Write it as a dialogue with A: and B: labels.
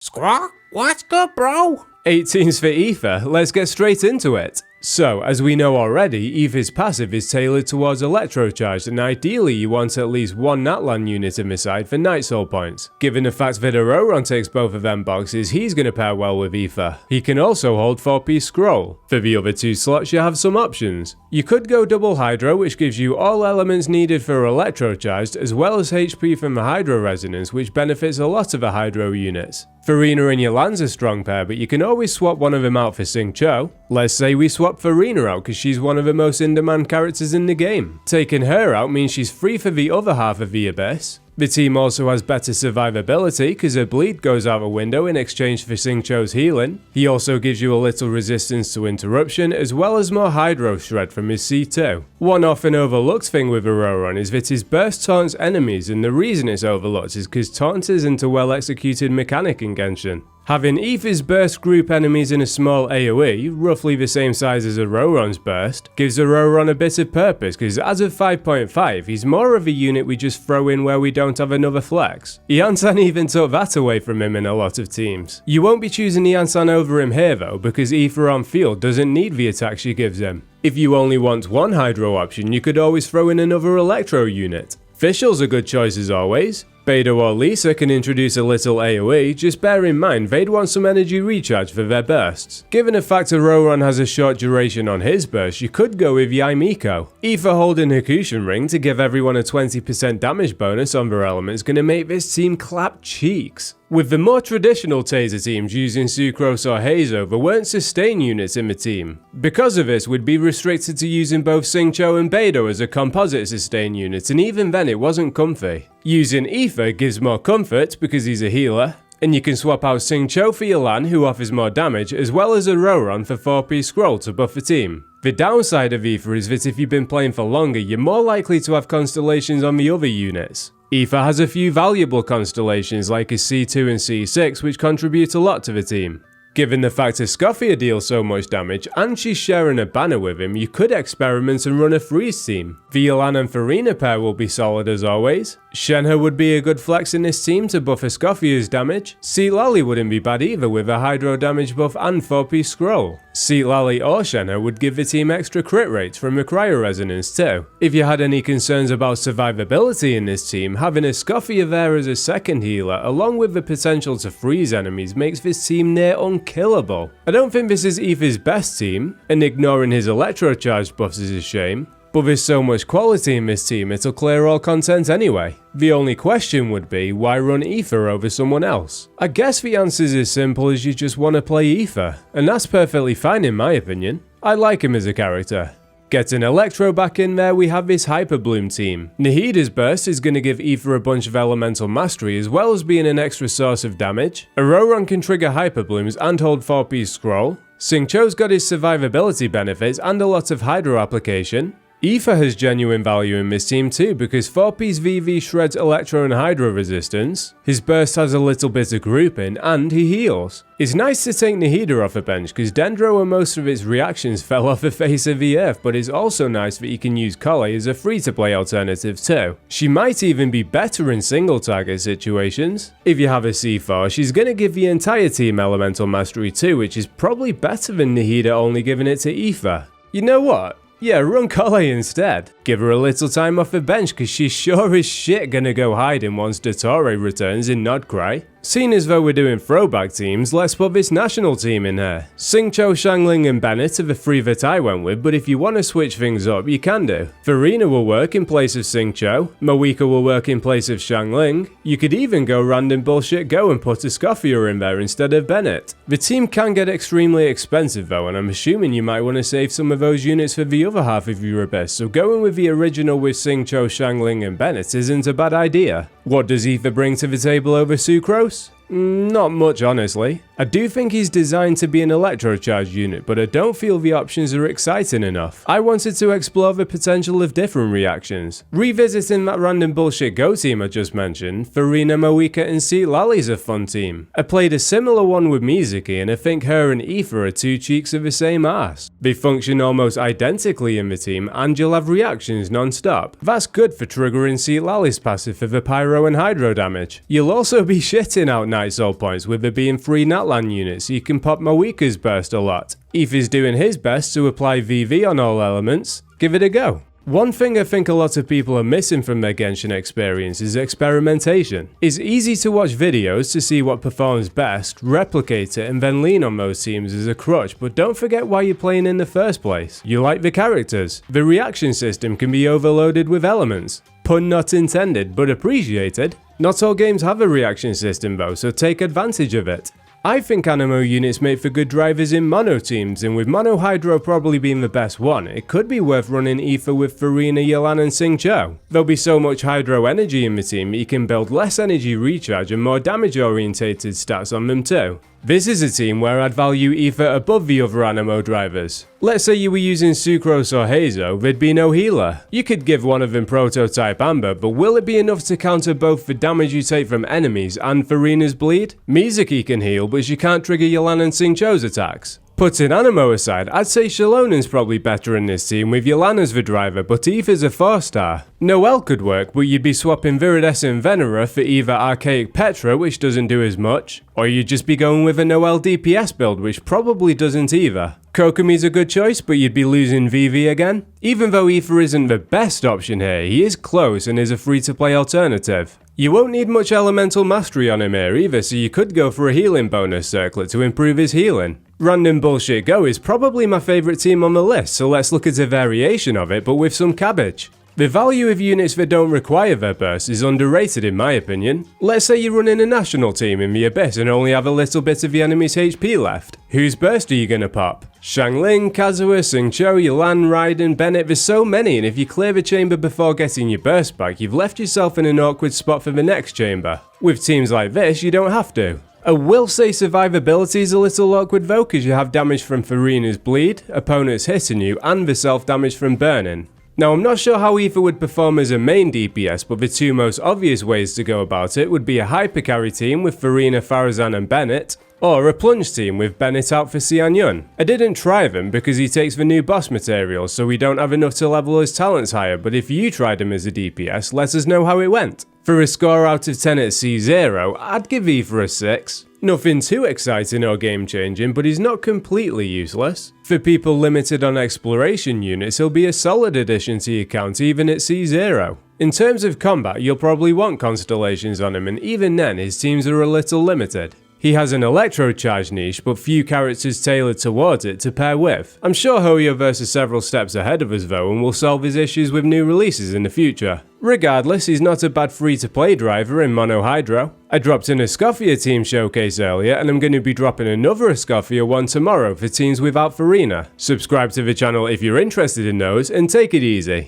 A: Squawk, what's good, bro?
B: 18's for Ifa, let's get straight into it. So, as we know already, Ifa's passive is tailored towards Electrocharged, and ideally you want at least one Natlan unit in the side for Night Soul points. Given the fact that Auroron takes both of them boxes, he's going to pair well with Ifa. He can also hold 4-piece Scroll. For the other two slots you have some options. You could go double Hydro, which gives you all elements needed for Electrocharged, as well as HP from the Hydro Resonance, which benefits a lot of the Hydro units. Farina and Yolan's a strong pair, but you can always swap one of them out for C0. Let's say we swap Farina out because she's one of the most in-demand characters in the game. Taking her out means she's free for the other half of the Abyss. The team also has better survivability because her bleed goes out the window in exchange for C0's healing. He also gives you a little resistance to interruption as well as more Hydro Shred from his C2. One often overlooked thing with Auroron is that his burst taunts enemies, and the reason it's overlooked is because taunt isn't a well executed mechanic in Genshin. Having Ifa's burst group enemies in a small AoE, roughly the same size as Auroron's burst, gives Auroron a bit of purpose because as of 5.5 he's more of a unit we just throw in where we don't have another flex. Yansan even took that away from him in a lot of teams. You won't be choosing Yansan over him here though, because Ifa on field doesn't need the attack she gives him. If you only want one Hydro option, you could always throw in another Electro unit. Fischl's a good choice as always. Beidou or Lisa can introduce a little AoE, just bear in mind they'd want some energy recharge for their bursts. Given the fact Auroron has a short duration on his burst, you could go with Yaimiko. Ifa holding Hakushin Ring to give everyone a 20% damage bonus on their elements gonna make this team clap cheeks. With the more traditional Taser teams using Sucrose or Hazo, there weren't sustain units in the team. Because of this, we'd be restricted to using both C0 and Beidou as a composite sustain unit, and even then it wasn't comfy. Using Ifa gives more comfort because he's a healer, and you can swap out C0 for Yolan, who offers more damage, as well as Auroron for 4-piece Scroll to buff the team. The downside of Ifa is that if you've been playing for longer, you're more likely to have constellations on the other units. Ifa has a few valuable constellations like his C2 and C6 which contribute a lot to the team. Given the fact Escoffia deals so much damage and she's sharing a banner with him, you could experiment and run a freeze team. The Yolan and Farina pair will be solid as always. Shenhe would be a good flex in this team to buff Escoffia's damage. Seatlally wouldn't be bad either with a Hydro damage buff and 4-piece Scroll. Seatlally or Shenhe would give the team extra crit rates from a Cryo Resonance too. If you had any concerns about survivability in this team, having Escoffia there as a second healer along with the potential to freeze enemies makes this team near unkillable. I don't think this is Ifa's best team, and ignoring his Electrocharged buffs is a shame. But there's so much quality in this team it'll clear all content anyway. The only question would be, why run Ifa over someone else? I guess the answer is as simple as you just want to play Ifa, and that's perfectly fine in my opinion. I like him as a character. Getting Electro back in there, we have this Hyper Bloom team. Nahida's burst is going to give Ifa a bunch of elemental mastery as well as being an extra source of damage. Auroron can trigger Hyper Blooms and hold 4-piece Scroll. C0's got his survivability benefits and a lot of Hydro application. Ifa has genuine value in this team too because 4-piece VV shreds Electro and Hydro resistance, his burst has a little bit of grouping, and he heals. It's nice to take Nahida off a bench because Dendro and most of its reactions fell off the face of the earth, but it's also nice that you can use Kale as a free-to-play alternative too. She might even be better in single target situations. If you have a C4, she's going to give the entire team elemental mastery too, which is probably better than Nahida only giving it to Ifa. You know what? Yeah, run Kale instead. Give her a little time off the bench because she's sure as shit gonna go hiding once Dottore returns in Nodcry. Seeing as though we're doing throwback teams, let's put this national team in here. C0, Xiangling and Bennett are the three that I went with, but if you want to switch things up, you can do. Farina will work in place of C0, Moika will work in place of Xiangling. You could even go random bullshit go and put Escoffia in there instead of Bennett. The team can get extremely expensive though, and I'm assuming you might want to save some of those units for the other half of your Abyss, so going with the original with C0, Xiangling and Bennett isn't a bad idea. What does Ifa bring to the table over Sucrose? Not much honestly. I do think he's designed to be an Electrocharged unit, but I don't feel the options are exciting enough. I wanted to explore the potential of different reactions. Revisiting that random bullshit go team I just mentioned, Farina, Moika and Seatlali's a fun team. I played a similar one with Mizuki and I think her and Ifa are two cheeks of the same ass. They function almost identically in the team and you'll have reactions non-stop. That's good for triggering Seatlali's passive for the Pyro and Hydro damage. You'll also be shitting out Night Soul points with there being 3 Natlan units, so you can pop Moika's burst a lot. Ifa's doing his best to apply VV on all elements. Give it a go. One thing I think a lot of people are missing from their Genshin experience is experimentation. It's easy to watch videos to see what performs best, replicate it, and then lean on those teams as a crutch, but don't forget why you're playing in the first place. You like the characters. The reaction system can be overloaded with elements. Pun not intended, but appreciated. Not all games have a reaction system though, so take advantage of it. I think Anemo units make for good drivers in mono teams, and with Mono Hydro probably being the best one, it could be worth running Ifa with Farina, Yelan and C0. There'll be so much Hydro energy in the team you can build less energy recharge and more damage orientated stats on them too. This is a team where I'd value Ifa above the other Anemo drivers. Let's say you were using Sucrose or Hazo, there'd be no healer. You could give one of them Prototype Amber, but will it be enough to counter both the damage you take from enemies and Farina's bleed? Mizuki can heal, but she can't trigger Yelan and Xingqiu's attacks. Putting Anemo aside, I'd say Shalonen's probably better in this team with Yelan as the driver, but Ifa's a 4-star. Noelle could work, but you'd be swapping Viridescent Venera for either Archaic Petra, which doesn't do as much, or you'd just be going with a Noelle DPS build, which probably doesn't either. Kokomi's a good choice, but you'd be losing VV again. Even though Ifa isn't the best option here, he is close and is a free-to-play alternative. You won't need much elemental mastery on him here either, so you could go for a healing bonus circlet to improve his healing. Random Bullshit Go is probably my favourite team on the list, so let's look at a variation of it but with some cabbage. The value of units that don't require their burst is underrated in my opinion. Let's say you're running a national team in the Abyss and only have a little bit of the enemy's HP left. Whose burst are you gonna pop? Xiangling, Kazuha, Xingqiu, Yelan, Raiden, Bennett, there's so many, and if you clear the chamber before getting your burst back, you've left yourself in an awkward spot for the next chamber. With teams like this, you don't have to. I will say survivability is a little awkward though, because you have damage from Farina's bleed, opponents hitting you, and the self-damage from burning. Now I'm not sure how Ifa would perform as a main DPS, but the two most obvious ways to go about it would be a hypercarry team with Farina, Farazan and Bennett, or a plunge team with Bennett out for Xianyun. I didn't try them because he takes the new boss material, so we don't have enough to level his talents higher, but if you tried him as a DPS, let us know how it went. For a score out of 10 at C0, I'd give Ifa a 6. Nothing too exciting or game changing, but he's not completely useless. For people limited on exploration units, he'll be a solid addition to your count even at C0. In terms of combat, you'll probably want constellations on him, and even then his teams are a little limited. He has an electro charge niche, but few characters tailored towards it to pair with. I'm sure Hoyoverse is several steps ahead of us though, and will solve his issues with new releases in the future. Regardless, he's not a bad free-to-play driver in Mono Hydro. I dropped in a Scoffia team showcase earlier, and I'm going to be dropping another Scoffia one tomorrow for teams without Farina. Subscribe to the channel if you're interested in those, and take it easy.